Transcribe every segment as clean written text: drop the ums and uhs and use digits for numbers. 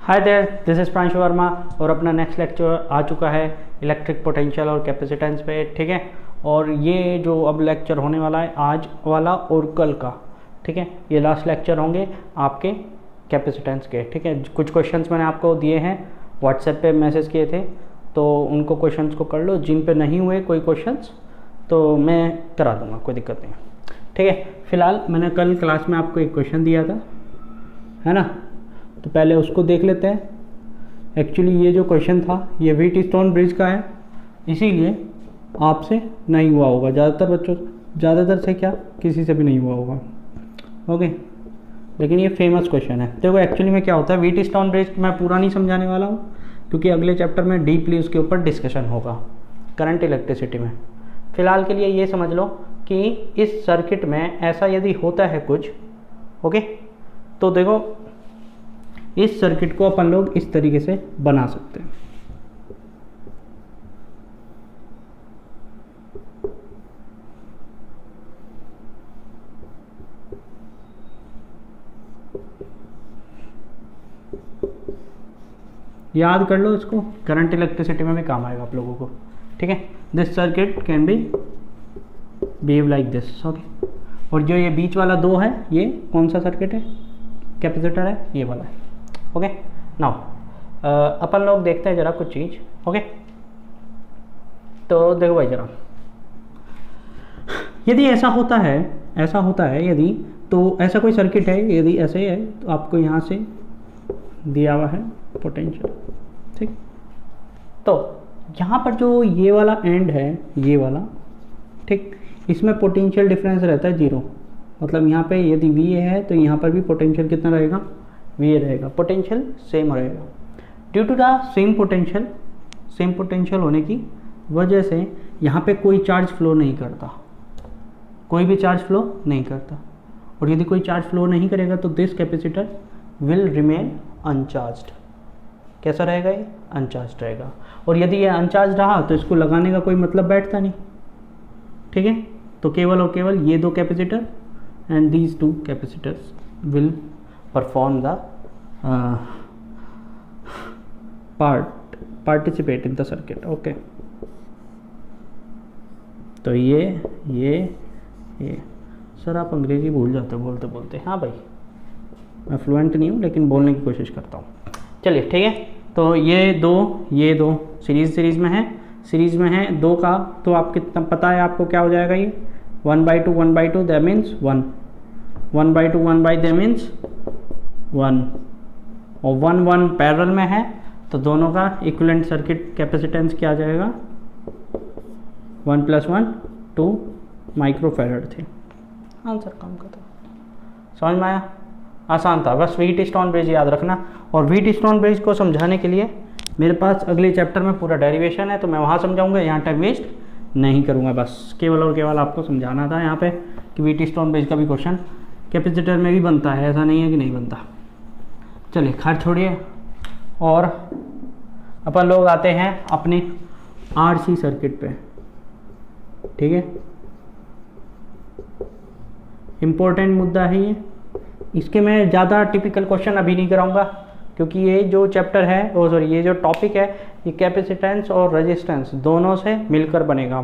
Hi there, this is Pranshu Verma और अपना next lecture आ चुका है इलेक्ट्रिक पोटेंशियल और कैपेसिटेंस पे। ठीक है, और ये जो अब लेक्चर होने वाला है आज वाला और कल का, ठीक है, ये लास्ट लेक्चर होंगे आपके कैपेसिटेंस के। ठीक है, कुछ क्वेश्चंस मैंने आपको दिए हैं, व्हाट्सएप पे मैसेज किए थे, तो उनको क्वेश्चंस को कर लो। जिन पे नहीं हुए कोई क्वेश्चंस तो मैं करा दूंगा, कोई दिक्कत नहीं। ठीक है, फिलहाल मैंने कल क्लास में आपको एक क्वेश्चन दिया था, है ना, तो पहले उसको देख लेते हैं। एक्चुअली ये जो क्वेश्चन था ये व्हीटस्टोन ब्रिज का है, इसीलिए आपसे नहीं हुआ होगा ज़्यादातर बच्चों, ज़्यादातर से क्या किसी से भी नहीं हुआ होगा। ओके, लेकिन ये फेमस क्वेश्चन है। देखो एक्चुअली में क्या होता है, व्हीटस्टोन ब्रिज मैं पूरा नहीं समझाने वाला हूँ क्योंकि अगले चैप्टर में डीपली उसके ऊपर डिस्कशन होगा करंट इलेक्ट्रिसिटी में। फ़िलहाल के लिए ये समझ लो कि इस सर्किट में ऐसा यदि होता है कुछ, ओके, तो देखो इस सर्किट को अपन लोग इस तरीके से बना सकते हैं। याद कर लो इसको, करंट इलेक्ट्रिसिटी में भी काम आएगा आप लोगों को। ठीक है, this circuit can be behave like this. Okay, और जो ये बीच वाला दो है ये कौन सा सर्किट है, कैपेसिटर है, ये वाला है। ओके, नाउ अपन लोग देखते हैं जरा कुछ चीज़। ओके, तो देखो भाई जरा, यदि ऐसा होता है यदि, तो ऐसा कोई सर्किट है, यदि ऐसे है तो आपको यहाँ से दिया हुआ है पोटेंशियल। ठीक, तो यहाँ पर जो ये वाला एंड है, ये वाला, ठीक, इसमें पोटेंशियल डिफरेंस रहता है 0। मतलब यहाँ पे यदि V है तो यहाँ पर भी पोटेंशियल कितना रहेगा, V रहेगा, पोटेंशियल सेम रहेगा। Due to the same potential होने की वजह से यहाँ पे कोई चार्ज फ्लो नहीं करता, कोई भी चार्ज फ्लो नहीं करता। और यदि कोई चार्ज फ्लो नहीं करेगा तो this capacitor will remain uncharged. कैसा रहेगा ये, अनचार्ज्ड रहेगा। और यदि ये अनचार्ज रहा तो इसको लगाने का कोई मतलब बैठता नहीं। ठीक है, तो केवल और केवल ये दो capacitor and these two capacitors will perform the participate in the circuit. Okay, तो ये सर आप अंग्रेजी भूल जाते हो बोलते बोलते। हाँ भाई, मैं फ्लुएंट नहीं हूँ लेकिन बोलने की कोशिश करता हूँ। चलिए ठीक है, तो ये दो सीरीज़ में है दो का, तो आप कितना पता है आपको क्या हो जाएगा, ये 1/2 दैट मीन्स 1, 1/2 दैट मीन्स 1, और 1 पैरेलल में है तो दोनों का इक्विवेलेंट सर्किट कैपेसिटेंस क्या आ जाएगा, 1 + 1 2 माइक्रोफैरड थे। आंसर काम का था, समझ में आया, आसान था। बस व्हीटस्टोन ब्रिज याद रखना। और व्हीटस्टोन ब्रिज को समझाने के लिए मेरे पास अगले चैप्टर में पूरा डेरिवेशन है, तो मैं वहाँ समझाऊंगा, यहाँ टाइम वेस्ट नहीं करूँगा। बस केवल और केवल आपको समझाना था यहाँ पे कि व्हीटस्टोन ब्रिज का भी क्वेश्चन कैपेसिटर में भी बनता है, ऐसा नहीं है कि नहीं बनता। चलिए खैर छोड़िए, और अपन लोग आते हैं अपने RC सर्किट पे। ठीक है, इम्पोर्टेंट मुद्दा है ये, इसके मैं ज़्यादा टिपिकल क्वेश्चन अभी नहीं कराऊंगा क्योंकि ये जो चैप्टर है, ये जो टॉपिक है, ये कैपेसिटेंस और रेजिस्टेंस दोनों से मिलकर बनेगा।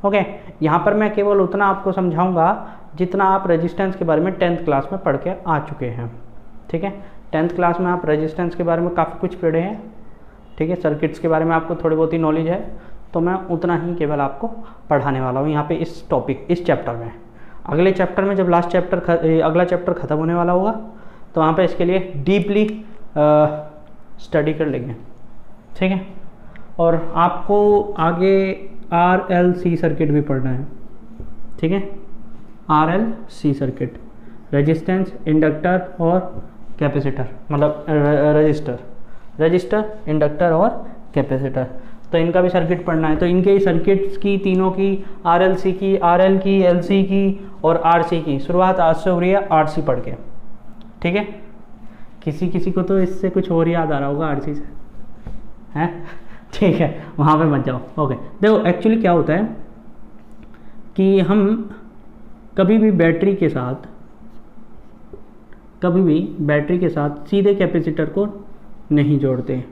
ओके, यहाँ पर मैं केवल उतना आपको समझाऊंगा जितना आप रेजिस्टेंस के बारे में 10th क्लास में पढ़ के आ चुके हैं। ठीक है, 10th क्लास में आप रेजिस्टेंस के बारे में काफ़ी कुछ पढ़े हैं। ठीक है, सर्किट्स के बारे में आपको थोड़ी बहुत ही नॉलेज है, तो मैं उतना ही केवल आपको पढ़ाने वाला हूँ यहाँ पे इस टॉपिक, इस चैप्टर में। अगले चैप्टर में जब अगला चैप्टर ख़त्म होने वाला होगा तो वहाँ पे इसके लिए डीपली स्टडी कर लेंगे। ठीक है, और आपको आगे RLC सर्किट भी पढ़ना है। ठीक है, RLC सर्किट, रेजिस्टेंस, इंडक्टर और कैपेसिटर, मतलब रजिस्टर, इंडक्टर और कैपेसिटर, तो इनका भी सर्किट पढ़ना है। तो इनके सर्किट्स की, तीनों की, RLC की, RL की, LC की और RC की शुरुआत आज से हो रही है, RC पढ़ के। ठीक है, किसी को तो इससे कुछ और याद आ रहा होगा RC से, हैं? ठीक है, वहाँ पे मत जाओ। ओके, देखो एक्चुअली क्या होता है कि हम कभी भी बैटरी के साथ सीधे कैपेसिटर को नहीं जोड़ते,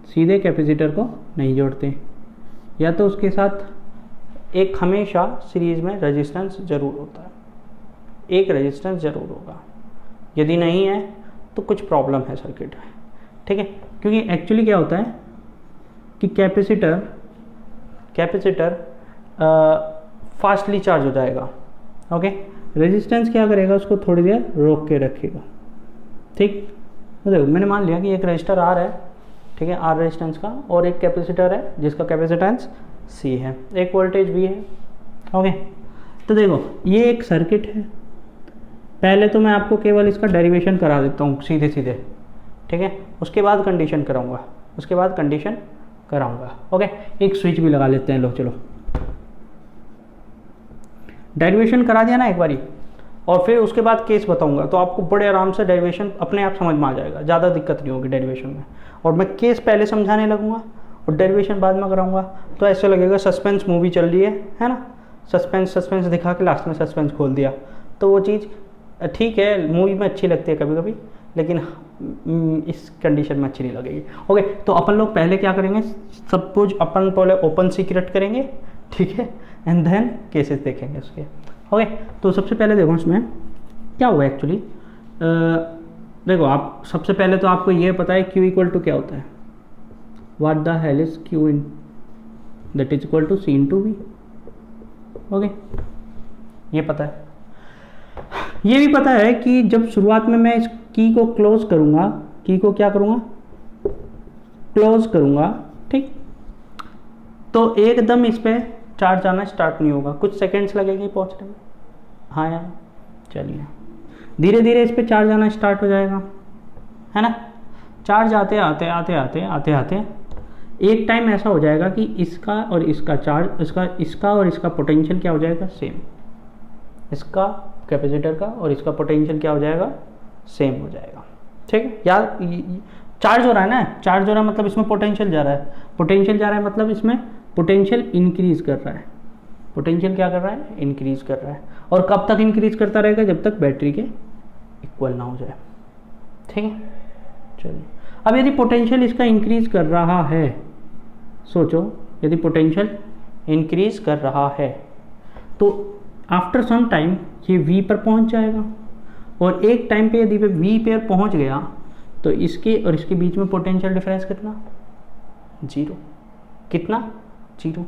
सीधे कैपेसिटर को नहीं जोड़ते, या तो उसके साथ एक हमेशा सीरीज में रेजिस्टेंस जरूर होता है, एक रेजिस्टेंस जरूर होगा, यदि नहीं है तो कुछ प्रॉब्लम है सर्किट में, ठीक है। क्योंकि एक्चुअली क्या होता है कि कैपेसिटर फास्टली चार्ज हो जाएगा, ओके। रेजिस्टेंस क्या करेगा, उसको थोड़ी देर रोक के रखेगा, ठीक। तो देखो मैंने मान लिया कि एक रजिस्टर आर है, ठीक है, आर रेजिस्टेंस का, और एक कैपेसिटर है जिसका कैपेसिटेंस सी है, एक वोल्टेज भी है, ओके। तो देखो ये एक सर्किट है, पहले तो मैं आपको केवल इसका डेरिवेशन करा देता हूँ सीधे सीधे, ठीक है, उसके बाद कंडीशन कराऊंगा, ओके। एक स्विच भी लगा लेते हैं, लो चलो, डेरिवेशन करा दिया ना एक बारी, और फिर उसके बाद केस बताऊंगा, तो आपको बड़े आराम से डेरिवेशन अपने आप समझ में आ जाएगा, ज़्यादा दिक्कत नहीं होगी डेरिवेशन में। और मैं केस पहले समझाने लगूंगा और डेरिवेशन बाद में कराऊंगा, तो ऐसे लगेगा सस्पेंस मूवी चल रही है ना, सस्पेंस दिखा के लास्ट में सस्पेंस खोल दिया, तो वो चीज़ ठीक है, मूवी में अच्छी लगती है कभी कभी, लेकिन इस कंडीशन में अच्छी नहीं लगेगी, ओके। तो अपन लोग पहले क्या करेंगे, सपोज अपन पहले ओपन सीक्रेट करेंगे, ठीक है, एंड देन केसेस देखेंगे उसके, ओके। तो सबसे पहले देखो इसमें क्या हुआ एक्चुअली, देखो आप सबसे पहले तो आपको ये पता है Q इक्वल टू क्या होता है, what the hell is Q in that is equal to C into V, okay, ये पता है। ये भी पता है कि जब शुरुआत में मैं इस की को क्लोज करूंगा, की को क्या करूंगा, क्लोज करूंगा, ठीक, तो एकदम इस पे चार्ज आना स्टार्ट नहीं होगा, कुछ सेकंड्स लगेंगे पहुंचने में, हाँ यार, चलिए धीरे धीरे इस पे चार्ज आना स्टार्ट हो जाएगा, है ना। चार्ज आते आते एक टाइम ऐसा हो जाएगा कि इसका और इसका चार्ज, इसका और इसका पोटेंशियल क्या हो जाएगा, सेम, इसका कैपेसिटर का और इसका पोटेंशियल क्या हो जाएगा, सेम हो जाएगा, ठीक है। यार चार्ज हो रहा है ना, चार्ज हो रहा है मतलब इसमें पोटेंशियल जा रहा है, मतलब इसमें पोटेंशियल इंक्रीज कर रहा है, पोटेंशियल क्या कर रहा है, इंक्रीज कर रहा है। और कब तक इंक्रीज करता रहेगा, जब तक बैटरी के इक्वल ना हो जाए, ठीक है। चलिए अब यदि पोटेंशियल इसका इंक्रीज कर रहा है, सोचो यदि पोटेंशियल इंक्रीज कर रहा है तो आफ्टर सम टाइम ये V पर पहुंच जाएगा, और एक टाइम पे यदि V पर पहुंच गया तो इसके और इसके बीच में पोटेंशियल डिफरेंस कितना, जीरो, कितना, जीरो।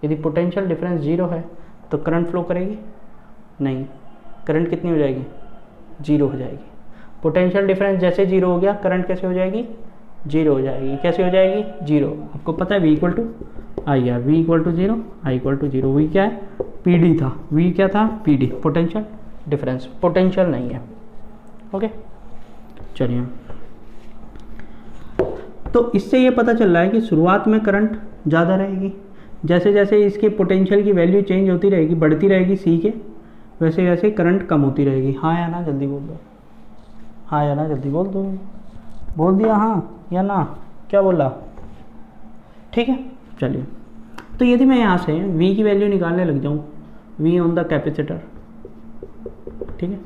यदि पोटेंशियल डिफरेंस जीरो है तो करंट फ्लो करेगी नहीं, करंट कितनी हो जाएगी, जीरो हो जाएगी। पोटेंशियल डिफरेंस जैसे जीरो हो गया, करंट कैसे हो जाएगी, जीरो हो जाएगी, कैसे हो जाएगी, जीरो। आपको पता है V इक्वल टू आई है, V equal to zero, I equal to zero. V क्या है, PD था, V क्या था, PD, पोटेंशियल डिफरेंस, पोटेंशियल नहीं है, ओके। चलिए तो इससे ये पता चल रहा है कि शुरुआत में करंट ज़्यादा रहेगी, जैसे जैसे इसके पोटेंशियल की वैल्यू चेंज होती रहेगी, बढ़ती रहेगी C के, वैसे वैसे करंट कम होती रहेगी। हाँ या ना, जल्दी बोल दो, हाँ या ना, जल्दी बोल दो, बोल दिया हाँ या ना, क्या बोला, ठीक है। चलिए तो यदि मैं यहाँ से V की वैल्यू निकालने लग जाऊँ, V ऑन द कैपेसिटर, ठीक है,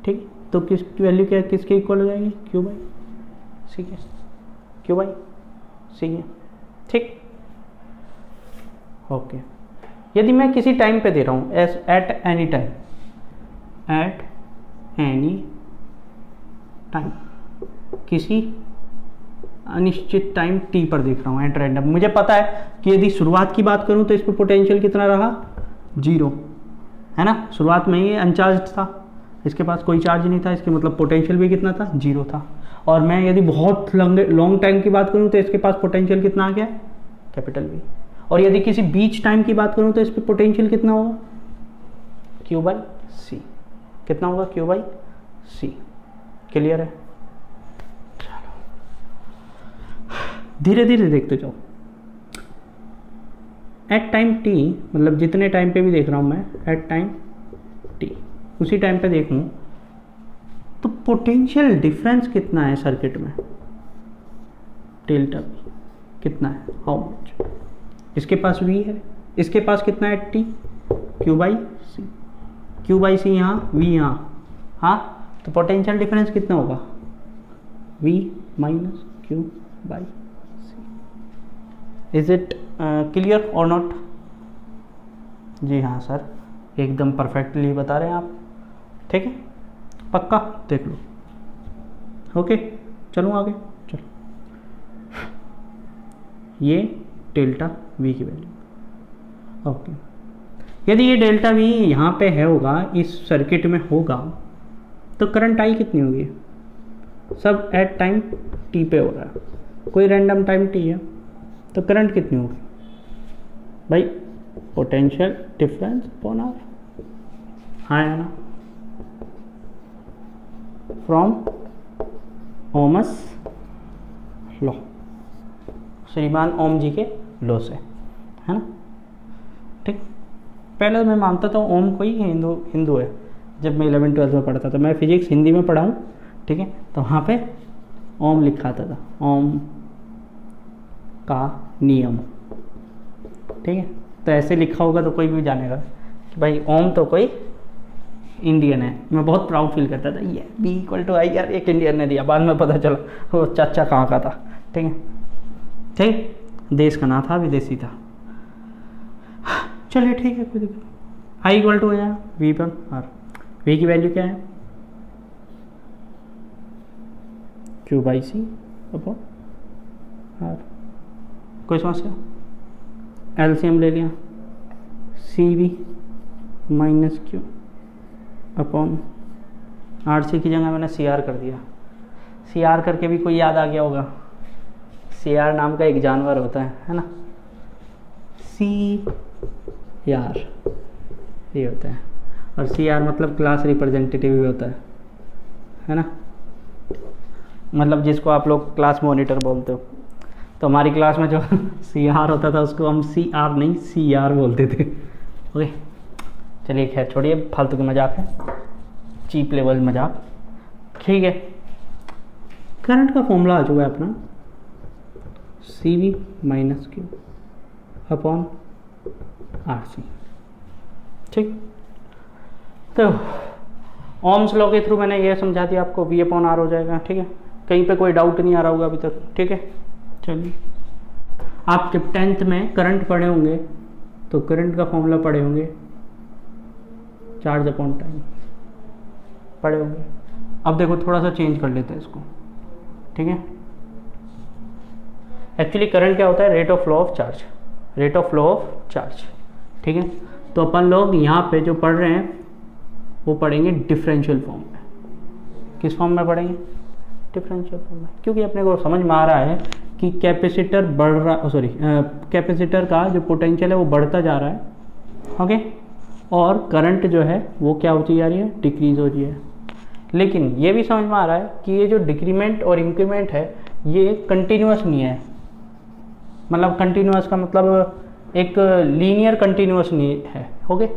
ठीक, तो किसकी वैल्यू क्या, किसके इक्वल हो जाएगी, Q बाई C के, Q बाई C के, ठीक, ओके। यदि मैं किसी टाइम पे दे रहा हूँ at any time, at any time, किसी अनिश्चित टाइम t पर देख रहा हूँ एट रैंडम, मुझे पता है कि यदि शुरुआत की बात करूँ तो इस पर पोटेंशियल कितना रहा, जीरो, है ना। शुरुआत में ये अनचार्ज था, इसके पास कोई चार्ज नहीं था, इसके मतलब पोटेंशियल भी कितना था, जीरो था। और मैं यदि बहुत लॉन्ग टाइम की बात करूँ तो इसके पास पोटेंशियल कितना आ गया, कैपिटल V। और यदि किसी बीच टाइम की बात करूँ तो इस पर पोटेंशियल कितना होगा, Q बाई C, कितना होगा, Q बाई C, क्लियर है। धीरे धीरे देखते जाओ, एट टाइम t, मतलब जितने टाइम पे भी देख रहा हूँ मैं, एट टाइम t, उसी टाइम पे देखूँ तो पोटेंशियल डिफरेंस कितना है सर्किट में, डेल्टा V कितना है, हाउ मच। इसके पास V है, इसके पास कितना है t, Q by C, Q by C यहाँ, V यहाँ, हाँ, तो पोटेंशियल डिफरेंस कितना होगा, v minus q by c. Is it clear और नॉट? जी हाँ सर, एकदम परफेक्टली बता रहे हैं आप। ठीक है, पक्का देख लो। ओके, चलो आगे चलो। ये डेल्टा वी की वैल्यू। ओके, यदि ये डेल्टा वी यहाँ पे है होगा, इस सर्किट में होगा, तो करंट आई कितनी होगी? सब एट टाइम टी पे हो रहा है, कोई रैंडम टाइम टी है, तो करंट कितनी होगी भाई? Potential difference upon R. हाँ है ना, फ्रॉम ओमस लॉ, श्रीमान ओम जी के लॉ से, है ना। ठीक, पहले मैं मानता था ओम कोई हिंदू है। जब मैं 11th-12th में पढ़ता था, मैं फिजिक्स हिंदी में पढ़ा हूँ, ठीक है, तो वहाँ पे ओम लिखा था, ओम का नियम। ठीक है, तो ऐसे लिखा होगा तो कोई भी जानेगा कि भाई ओम तो कोई इंडियन है। मैं बहुत प्राउड फील करता था, ये B=I यार, एक इंडियन ने दिया। बाद में पता चला वो चाचा कहाँ का था। ठीक है, ठीक, देश का ना था, विदेशी था। चलिए ठीक है, कोई दिक्कत नहीं। I हो जाए V/R। V की वैल्यू क्या है? Q/C upon R। कोई समस्या? LCM ले लिया, CV minus Q upon RC की जगह मैंने CR कर दिया। CR करके भी कोई याद आ गया होगा, CR नाम का एक जानवर होता है ना, CR ये होता है। और CR मतलब क्लास रिप्रेजेंटेटिव भी होता है ना, मतलब जिसको आप लोग क्लास मॉनिटर बोलते हो। तो हमारी क्लास में जो CR होता था उसको हम CR नहीं CR बोलते थे। ओके, चलिए खैर छोड़िए, फालतू के मजाक है, चीप लेवल मजाक। ठीक है, करंट का फॉर्मूला आ चुका है अपना, CV minus Q upon RC। ठीक, तो ओम्स लॉ के थ्रू मैंने ये समझा दिया आपको, V/R हो जाएगा। ठीक है, कहीं पे कोई डाउट नहीं आ रहा होगा अभी तक। ठीक है, चलिए, आप जब 10th में करंट पढ़े होंगे तो करंट का फॉर्मूला पढ़े होंगे, चार्ज अपॉन टाइम पढ़े होंगे। अब देखो थोड़ा सा चेंज कर लेते हैं इसको। ठीक है, एक्चुअली करंट क्या होता है? Rate of flow of charge, rate of flow of charge. ठीक है, तो अपन लोग यहाँ पे जो पढ़ रहे हैं वो पढ़ेंगे डिफरेंशियल फॉर्म में। किस फॉर्म में पढ़ेंगे? डिफरेंशियल फॉर्म में, क्योंकि अपने को समझ में आ रहा है कि कैपेसिटर बढ़ रहा, सॉरी कैपेसिटर का जो पोटेंशियल है वो बढ़ता जा रहा है। ओके, और करंट जो है वो क्या होती जा रही है? डिक्रीज हो रही है। लेकिन ये भी समझ में आ रहा है कि ये जो डिक्रीमेंट और इंक्रीमेंट है ये कंटिन्यूस नहीं है। मतलब कंटिन्यूस का मतलब एक लीनियर कंटिन्यूस नहीं है। ओके,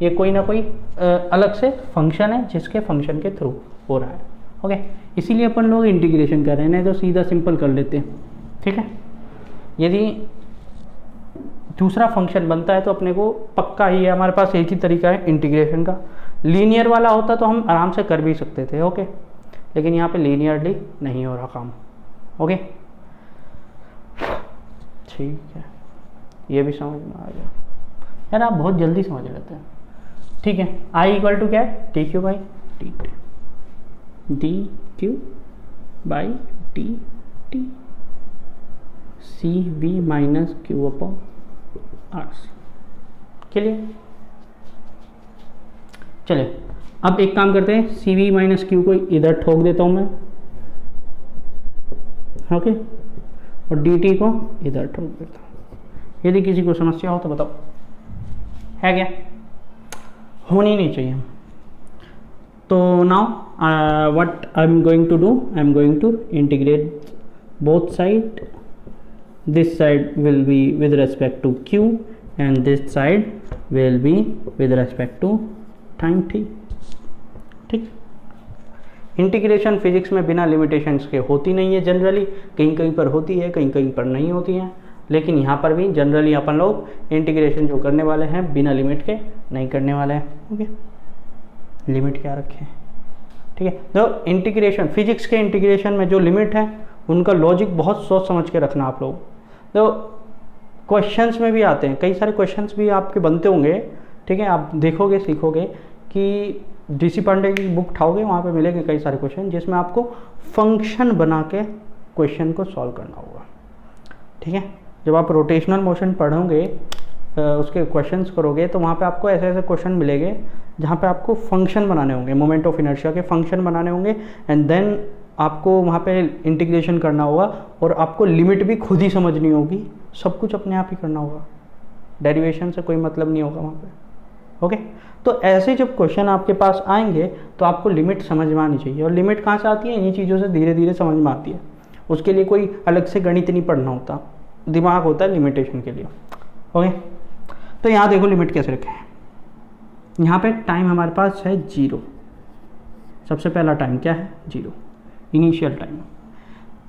ये कोई ना कोई अलग से फंक्शन है जिसके फंक्शन के थ्रू हो रहा है। ओके, इसीलिए अपन लोग इंटीग्रेशन कर रहे हैं, नहीं तो सीधा सिंपल कर लेते हैं। ठीक है, यदि दूसरा फंक्शन बनता है तो अपने को पक्का ही है, हमारे पास एक ही तरीका है इंटीग्रेशन का। लीनियर वाला होता तो हम आराम से कर भी सकते थे। ओके, लेकिन यहाँ पे लीनियरली नहीं हो रहा काम। ओके, ठीक है, ये भी समझ में आ गया यार, आप बहुत जल्दी समझ लेते हैं। ठीक है, I= क्या है? dQ/dt, dQ/dt, CV minus Q upon RC। Clear? चलिए, अब एक काम करते हैं, CV माइनस Q को इधर ठोक देता हूँ मैं। ओके, और dt को इधर ठोक देता हूँ। यदि किसी को समस्या हो तो बताओ, है क्या? होनी नहीं चाहिए। तो now what I am going to do, I am going to integrate both side. This side will be with respect to q and this side will be with respect to time t। ठीक, integration physics में बिना limitations के होती नहीं है generally, कहीं कहीं पर होती है, कहीं कहीं पर नहीं होती है। लेकिन यहाँ पर भी जनरली अपन लोग इंटीग्रेशन जो करने वाले हैं बिना लिमिट के नहीं करने वाले हैं। ओके, लिमिट क्या रखें? ठीक है। तो इंटीग्रेशन, फिजिक्स के इंटीग्रेशन में जो लिमिट है उनका लॉजिक बहुत सोच समझ के रखना आप लोग। तो क्वेश्चंस में भी आते हैं, कई सारे क्वेश्चंस भी आपके बनते होंगे, ठीक है। आप देखोगे सीखोगे कि DC पांडे की बुक उठाओगे, वहाँ पे मिलेंगे कई सारे क्वेश्चन जिसमें आपको फंक्शन बना के क्वेश्चन को सॉल्व करना होगा, ठीक है। जब आप रोटेशनल मोशन पढ़ोगे, उसके क्वेश्चंस करोगे, तो वहाँ पे आपको ऐसे ऐसे क्वेश्चन मिलेंगे जहाँ पे आपको फंक्शन बनाने होंगे, मोमेंट ऑफ इनर्शिया के फंक्शन बनाने होंगे, एंड देन आपको वहाँ पे इंटीग्रेशन करना होगा और आपको लिमिट भी खुद ही समझनी होगी, सब कुछ अपने आप ही करना होगा, डेरिवेशन से कोई मतलब नहीं होगा वहाँ पे, ओके। तो ऐसे जब क्वेश्चन आपके पास आएंगे तो आपको लिमिट समझ में आनी चाहिए, और लिमिट कहाँ से आती है? इन्हीं चीज़ों से धीरे धीरे समझ में आती है। उसके लिए कोई अलग से गणित नहीं पढ़ना होता, दिमाग होता है लिमिटेशन के लिए, ओके। तो यहाँ देखो लिमिट कैसे रखे हैं। यहाँ पे टाइम हमारे पास है 0, सबसे पहला टाइम क्या है? 0, इनिशियल टाइम।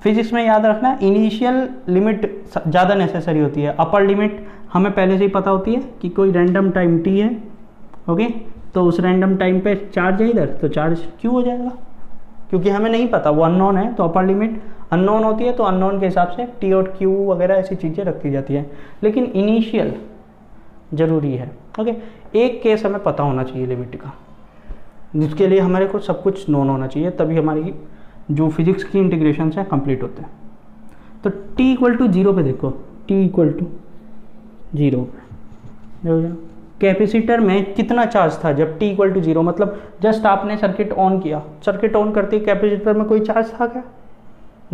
फिजिक्स में याद रखना इनिशियल लिमिट ज़्यादा नेसेसरी होती है, अपर लिमिट हमें पहले से ही पता होती है कि कोई रैंडम टाइम t है, ओके। तो उस रैंडम टाइम पे चार्ज है इधर, तो चार्ज q हो जाएगा, क्योंकि हमें नहीं पता, वो अननोन है। तो अपर लिमिट अननोन होती है, तो अननोन के हिसाब से t और q वगैरह ऐसी चीज़ें रखी जाती है, लेकिन इनिशियल ज़रूरी है, ओके। एक केस हमें पता होना चाहिए लिमिट का, जिसके लिए हमारे को सब कुछ नोन होना चाहिए, तभी हमारी जो फिजिक्स की इंटीग्रेशन है कंप्लीट होते हैं। तो t = 0 पे देखो, t = 0 पे कैपेसिटर में कितना चार्ज था जब t = 0, मतलब जस्ट आपने सर्किट ऑन किया, सर्किट ऑन करते ही कैपेसिटर में कोई चार्ज था क्या?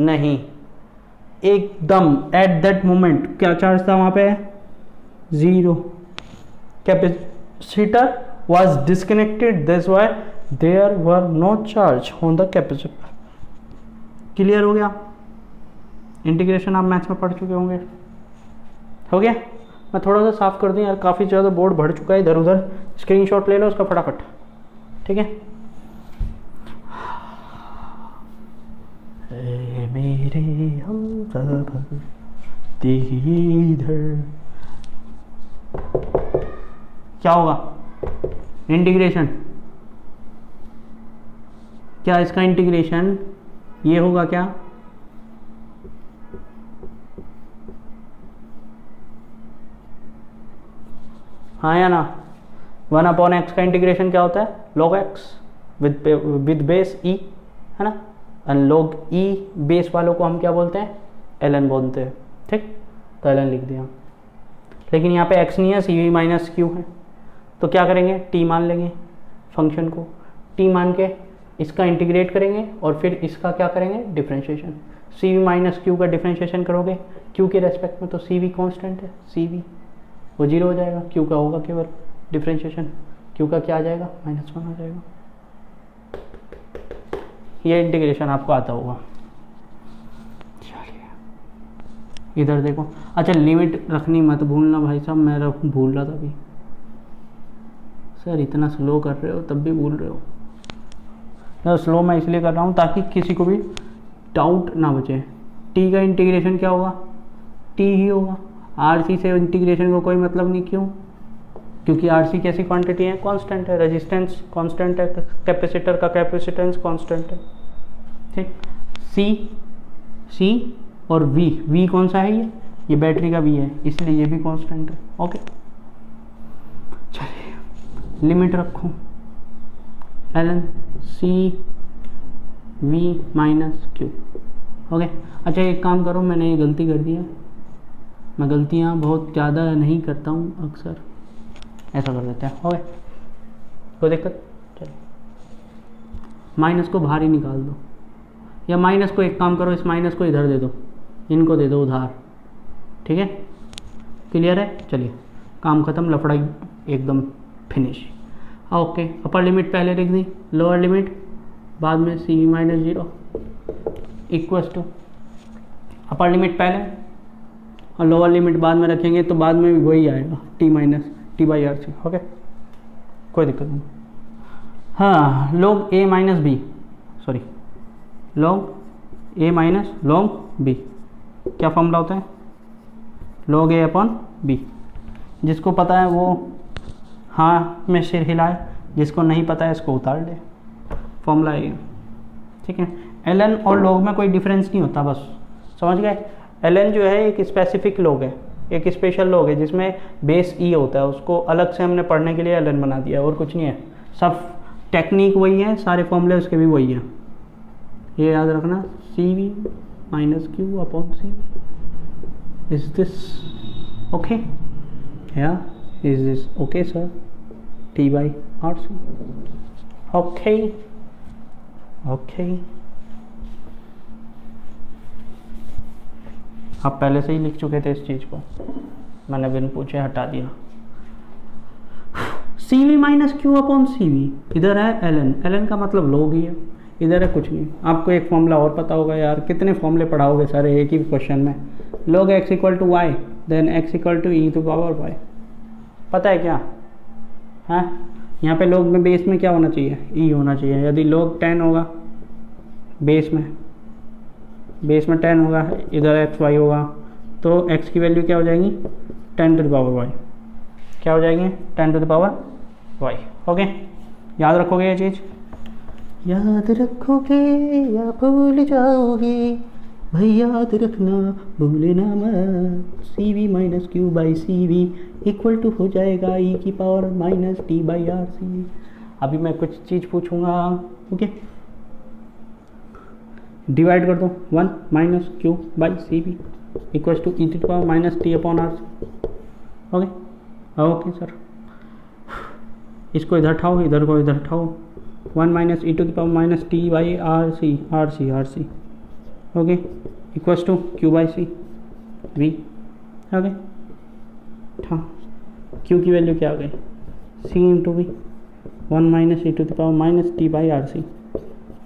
नहीं, एकदम एट दैट मोमेंट क्या चार्ज था वहाँ पे? 0। Capacitor was disconnected, that's why there were no charge on the capacitor। Clear हो गया? इंटीग्रेशन आप मैथ्स में पढ़ चुके होंगे, हो गया। मैं थोड़ा सा साफ कर दूं यार, काफ़ी ज़्यादा बोर्ड भर चुका है इधर उधर। स्क्रीनशॉट ले लो उसका फटाफट, ठीक है। मेरे हम सब इधर क्या होगा? इंटीग्रेशन, क्या इसका इंटीग्रेशन ये होगा क्या? हाँ या ना? 1/x का इंटीग्रेशन क्या होता है? log x with base e, है ना। एंड log e बेस वालों को हम क्या बोलते हैं? ln बोलते हैं, ठीक। तो ln लिख दिया, लेकिन यहाँ पे x नहीं है, cv - q है। तो क्या करेंगे? t मान लेंगे फंक्शन को, t मान के इसका इंटीग्रेट करेंगे और फिर इसका क्या करेंगे? डिफरेंशिएशन। cv - q का डिफरेंशिएशन करोगे q के रेस्पेक्ट में, तो cv कांस्टेंट है, cv वो 0 हो जाएगा, q का होगा केवल डिफरेंशिएशन, q का क्या आ जाएगा? -1 आ जाएगा। ये इंटीग्रेशन आपको आता होगा। चलिए इधर देखो, अच्छा लिमिट रखनी मत भूलना भाई साहब, मैं भूल रहा था अभी। सर इतना स्लो कर रहे हो तब भी भूल रहे हो। ना स्लो मैं इसलिए कर रहा हूँ ताकि किसी को भी डाउट ना बचे। टी का इंटीग्रेशन क्या होगा? टी ही होगा। आरसी से इंटीग्रेशन को कोई मतलब नहीं, क्यों? क्योंकि आरसी कैसी क्वांटिटी है? कांस्टेंट है। रेजिस्टेंस कांस्टेंट है, कैपेसिटर का कैपेसिटेंस कांस्टेंट है, ठीक। सी और वी कौन सा है? ये बैटरी का वी है, इसलिए ये भी कांस्टेंट है, ओके। चलिए लिमिट रखो, ln c v - q, okay. अच्छा एक काम करो, मैंने ये गलती कर दी है, मैं गलतियाँ बहुत ज़्यादा नहीं करता हूँ अक्सर, ऐसा कर देते हैं, ओके। कोई दिक्कत? चलो माइनस को बाहर ही निकाल दो, या माइनस को एक काम करो, इस माइनस को इधर दे दो, इनको दे दो उधार, ठीक है। क्लियर है? चलिए काम ख़त्म, लफड़ा एकदम फिनिश, ओके। अपर लिमिट पहले लिख दी, लोअर लिमिट बाद में c - 0 equals to upper limit पहले और लोअर लिमिट बाद में रखेंगे, तो बाद में भी वही आएगा t/RC, ओके। कोई दिक्कत नहीं। हाँ, log a - b, sorry log a - log b क्या फॉर्मूला होता है? log a/b। जिसको पता है वो हाँ में सिर हिलाए, जिसको नहीं पता है इसको उतार ले। फॉर्मूला है ये, ठीक है। ln और log में कोई डिफरेंस नहीं होता, बस समझ गए। ln जो है एक स्पेसिफिक log है, एक स्पेशल log है जिसमें बेस e होता है, उसको अलग से हमने पढ़ने के लिए ln बना दिया और कुछ नहीं है। सब टेक्निक वही है, सारे फॉर्मूले उसके भी वही हैं। ये याद रखना, CV minus Q upon CV। Is this okay? या is this okay sir? T/RC okay okay. आप पहले से ही लिख चुके थे इस चीज़ को, मैंने बिन पूछे हटा दिया। CV minus Q upon CV, इधर है ln का मतलब log ही है, इधर है कुछ नहीं। आपको एक फॉर्मूला और पता होगा यार, कितने फॉर्मूले पढ़ाओगे सारे एक ही क्वेश्चन में। log x equal to y then x equal to e to power y, पता है क्या? हाँ, यहाँ पे log में बेस में क्या होना चाहिए? e होना चाहिए। यदि log 10 होगा बेस में 10 होगा, इधर x y होगा, तो x की वैल्यू क्या हो जाएगी? 10 टू द पावर y। क्या हो जाएगी? 10 to the power y। Okay, याद रखोगे ये चीज़? याद रखोगे या भूल जाओगे भाई, याद रखना भूले ना मत। CV minus q by CV equal to हो जाएगा e की पावर माइनस T/RC। अभी मैं कुछ चीज़ पूछूंगा, ओके? डिवाइड कर दो, 1 minus q by CV equal to e to power minus T/RC। Okay okay sir, इसको इधर उठाओ, इधर को इधर उठाओ, 1 minus e to power minus T/RC okay equals to Q/C V। Okay, हाँ, Q की वैल्यू क्या आ गई? C into V, 1 minus e to power minus T/RC।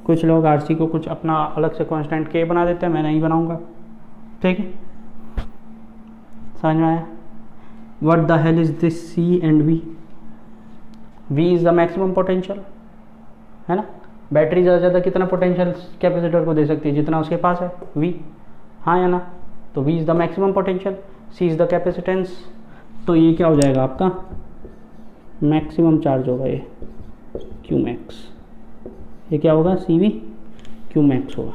कुछ लोग RC को कुछ अपना अलग से कांस्टेंट K बना देते हैं, मैं नहीं बनाऊंगा, ठीक है? समझ में आया? What the hell is this C and V? V is the maximum potential, है ना? बैटरी ज़्यादा से ज़्यादा कितना पोटेंशियल कैपेसिटर को दे सकती है? जितना उसके पास है, V, हाँ या ना? तो V is the maximum potential, C is the capacitance. तो ये क्या हो जाएगा आपका? मैक्सिमम चार्ज होगा ये, Q मैक्स। ये क्या होगा? CV Q मैक्स होगा,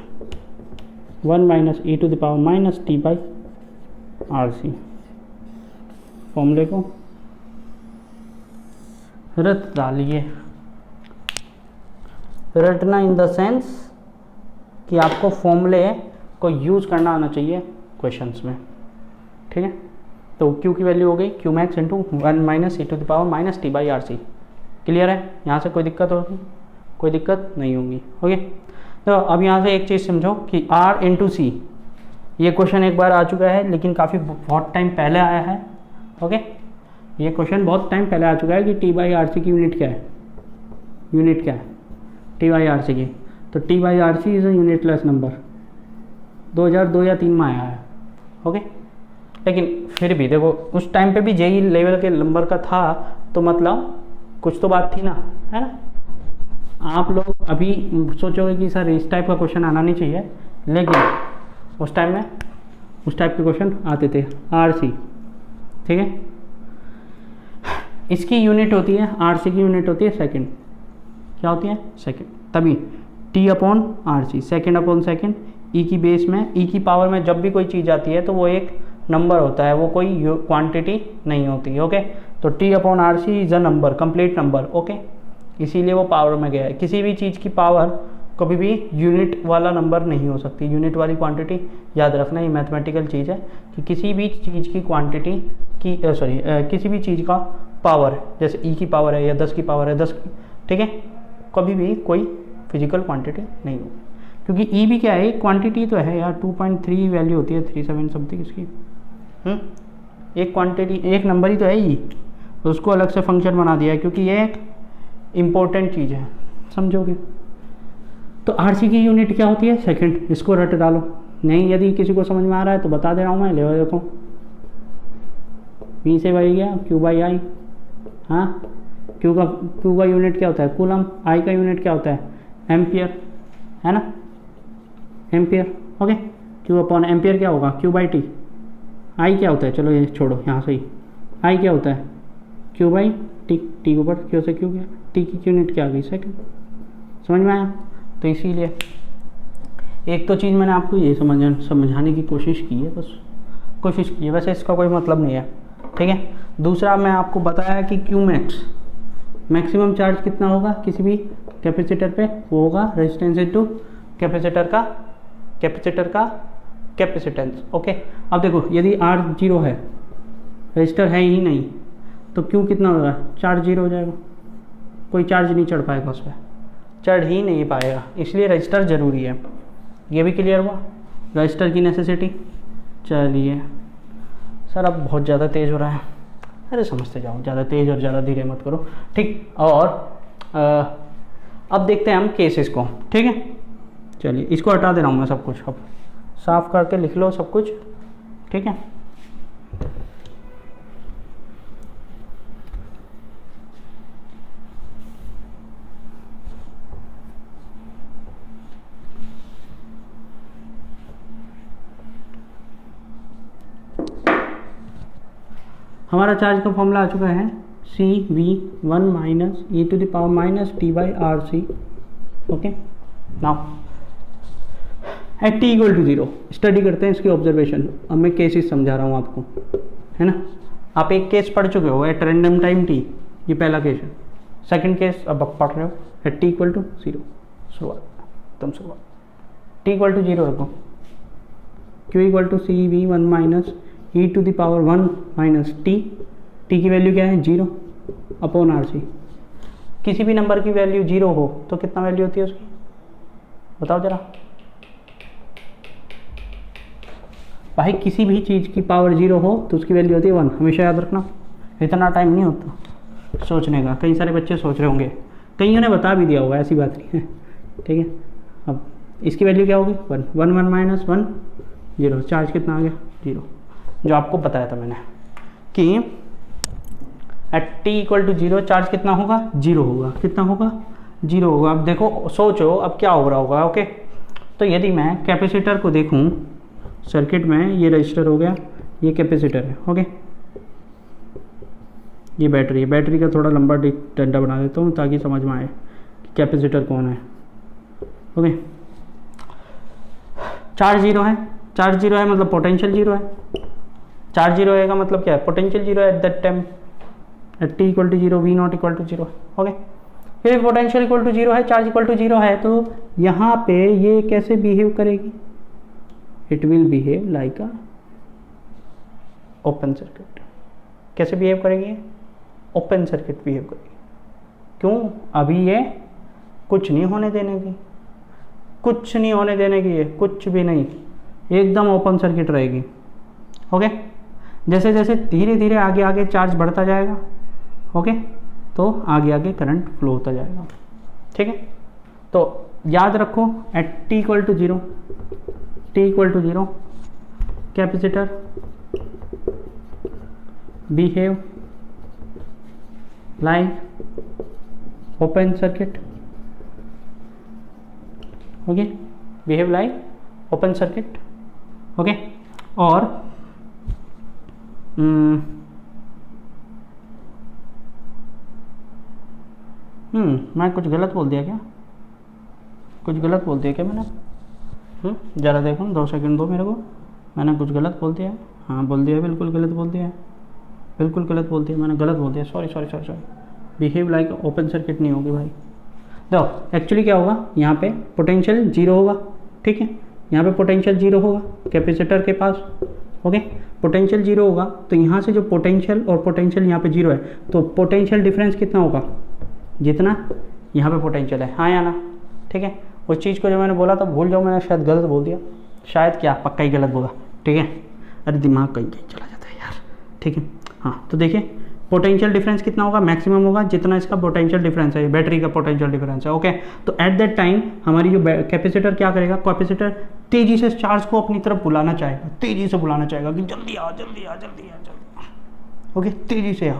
1 minus e to the power minus T/RC। फॉर्मूले को रट डालिए। रटना इन द सेंस कि आपको फॉर्मूले को यूज़ करना आना चाहिए क्वेश्चंस में, ठीक है? तो Q की वैल्यू हो गई Q max into 1 minus e to the power minus T/RC। Clear है? यहाँ से कोई दिक्कत होगी? कोई दिक्कत नहीं होगी, ओके? तो अब यहाँ से एक चीज़ समझो कि R इंटू C, ये क्वेश्चन एक बार आ चुका है लेकिन काफ़ी बहुत टाइम पहले आया है, ओके? ये क्वेश्चन बहुत टाइम पहले आ चुका है कि T/RC की यूनिट क्या है? यूनिट क्या है T/RC की? तो T/RC is a unitless number, 2002 या 3 में आया है, ओके? लेकिन फिर भी देखो, उस टाइम पे भी JEE लेवल के नंबर का था, तो मतलब कुछ तो बात थी ना, है ना? आप लोग अभी सोचोगे कि सर इस टाइप का क्वेश्चन आना नहीं चाहिए, लेकिन उस टाइम में उस टाइप के क्वेश्चन आते थे। RC, ठीक है? इसकी यूनिट होती है, RC की यूनिट होती है सेकंड। क्या होती है? सेकंड। तभी T/RC, second upon second, E की बेस में, E की पावर में जब भी कोई चीज़ आती है तो वो एक नंबर होता है, वो कोई क्वांटिटी नहीं होती, ओके? तो T/RC is a number, complete number, okay? इसीलिए वो पावर में गया है। किसी भी चीज़ की पावर कभी भी यूनिट वाला नंबर नहीं हो सकती, यूनिट वाली क्वांटिटी। याद रखना, ये मैथमेटिकल चीज़ है कि किसी भी चीज़ की क्वांटिटी की किसी भी चीज़ का पावर, जैसे E की पावर है या 10 की पावर है 10 की, ठीक है? कभी भी कोई फिजिकल क्वांटिटी नहीं होगी, क्योंकि E भी क्या है? एक क्वांटिटी तो है यार, 2.3 वैल्यू होती है, 37 समथिंग इसकी। एक क्वांटिटी, एक नंबर ही तो है E, उसको अलग से फंक्शन बना दिया है क्योंकि ये एक इम्पोर्टेंट चीज़ है, समझोगे? तो RC की यूनिट क्या होती है? सेकंड। इसको रट डालो, नहीं यदि किसी को समझ में आ रहा है तो बता दे रहा हूँ मैं। ले देखो, V से वही गया Q/I। हाँ, Q का यूनिट क्या होता है? कूलम। I का यूनिट क्या होता है? एम्पियर, है ना? Ampere, okay? Q upon ampere क्या होगा? Q/T। I क्या होता है? चलो ये छोड़ो, यहाँ से ही I क्या होता है? Q/T। T ऊपर, Q से Q गया, T की यूनिट क्या आ गई? सेकंड। समझ में आया? तो इसीलिए एक तो चीज़ मैंने आपको ये समझाने की कोशिश की है, बस कोशिश की है, वैसे इसका कोई मतलब नहीं है, ठीक है। दूसरा मैं आपको बताया कि क्यू मैक्सिमम चार्ज कितना होगा किसी भी कैपेसिटर पे, वो होगा रेजिस्टेंस इनटू कैपेसिटर का कैपेसिटेंस। ओके, अब देखो यदि R 0 है, रजिस्टर है ही नहीं, तो क्यू कितना होगा? चार्ज 0 हो जाएगा, कोई चार्ज नहीं चढ़ पाएगा उस पर, चढ़ ही नहीं पाएगा, इसलिए रजिस्टर ज़रूरी है। ये भी क्लियर हुआ रजिस्टर की नेसेसिटी। चलिए सर अब बहुत ज़्यादा तेज़ हो रहा है, अरे समझते जाओ, ज़्यादा तेज़ और ज़्यादा धीरे मत करो, ठीक। और अब देखते हैं हम केसेस को, ठीक है। चलिए इसको हटा दे रहा हूँ मैं सब कुछ, अब साफ करके लिख लो सब कुछ, ठीक है। हमारा चार्ज का फॉर्मूला आ चुका है CV1 minus e⁻ t/RC। Okay, now at t = 0 study करते हैं इसकी ऑब्जर्वेशन। अब मैं केसेस समझा रहा हूँ आपको, है ना। आप एक केस पढ़ चुके हो एट रैंडम टाइम t, ये पहला केस है। सेकंड केस अब आप पढ़ रहे हो एट t = 0, शुरुआत t = 0 रखो, q = CV1 minus e⁻1 minus t की वैल्यू क्या है 0/RC। किसी भी नंबर की वैल्यू 0 हो तो कितना वैल्यू होती है उसकी, बताओ जरा भाई। किसी भी चीज़ की पावर 0 हो तो उसकी वैल्यू होती है 1, हमेशा याद रखना। इतना टाइम नहीं होता सोचने का, कई सारे बच्चे सोच रहे होंगे, कईयों ने बता भी दिया होगा, ऐसी बात नहीं है, ठीक है। अब इसकी वैल्यू क्या होगी 1 1 माइनस 1 0, चार्ज कितना आ गया 0, जो आपको बताया था मैंने कि एट t = 0 चार्ज कितना होगा 0 होगा, कितना होगा 0 होगा। अब देखो सोचो अब क्या हो रहा होगा। ओके, तो यदि मैं कैपेसिटर को देखूं सर्किट में, ये रजिस्टर हो गया, ये कैपेसिटर है, ओके, ये बैटरी है। बैटरी का थोड़ा लंबा डंडा बना देता हूँ ताकि समझ में आए कि कैपेसिटर कौन है। ओके, चार्ज 0 है, चार्ज 0 है मतलब पोटेंशियल 0 है। चार्ज 0 है का मतलब क्या है, पोटेंशियल 0 है at that time, at t = 0 V0 = 0। Okay, फिर पोटेंशियल इक्वल टू 0 है, चार्ज इक्वल टू 0 है, तो यहाँ पे ये कैसे बिहेव करेगी, it will behave like a open circuit. कैसे बिहेव करेगी, ओपन सर्किट बिहेव करेगी। क्यों, अभी ये कुछ नहीं होने देने की, कुछ नहीं होने देने की, ये कुछ भी नहीं, एकदम ओपन सर्किट रहेगी। ओके, जैसे जैसे धीरे धीरे आगे आगे चार्ज बढ़ता जाएगा, ओके, तो आगे आगे करंट फ्लो होता जाएगा, ठीक है। तो याद रखो at t = 0, t = 0 capacitor behave like open circuit, okay, behave like open circuit, okay. और मैं कुछ गलत बोल दिया क्या, कुछ गलत बोल दिया क्या मैंने? ज़रा देखो, 2 सेकंड दो मेरे को, मैंने कुछ गलत बोल दिया है? हाँ बोल दिया, बिल्कुल गलत बोल दिया है, बिल्कुल गलत बोल दिया, मैंने गलत बोल दिया, sorry. Behave like open circuit नहीं होगी भाई। देखो एक्चुअली क्या होगा, यहाँ पे पोटेंशियल 0 होगा, ठीक है, यहाँ पे पोटेंशियल 0 होगा कैपेसिटर के पास, ओके, पोटेंशियल 0 होगा, तो यहाँ से जो पोटेंशियल और पोटेंशियल यहाँ पे 0 है, तो पोटेंशियल डिफरेंस कितना होगा, जितना यहाँ पे पोटेंशियल है, हाँ या ना, ठीक है। उस चीज़ को जो मैंने बोला था भूल जाओ, मैंने शायद गलत बोल दिया, शायद क्या पक्का ही गलत बोला, ठीक है। अरे दिमाग कहीं कहीं चला जाता है यार, ठीक है। हाँ तो देखिए पोटेंशियल डिफरेंस कितना होगा, मैक्सिमम होगा जितना इसका पोटेंशियल डिफरेंस है, बैटरी का पोटेंशियल डिफरेंस है, ओके। तो एट दैट टाइम हमारी जो कैपेसिटर क्या करेगा, कैपेसिटर तेजी से चार्ज को अपनी तरफ बुलाना चाहेगा, तेजी से बुलाना चाहेगा कि जल्दी आ, ओके, तेजी से आ,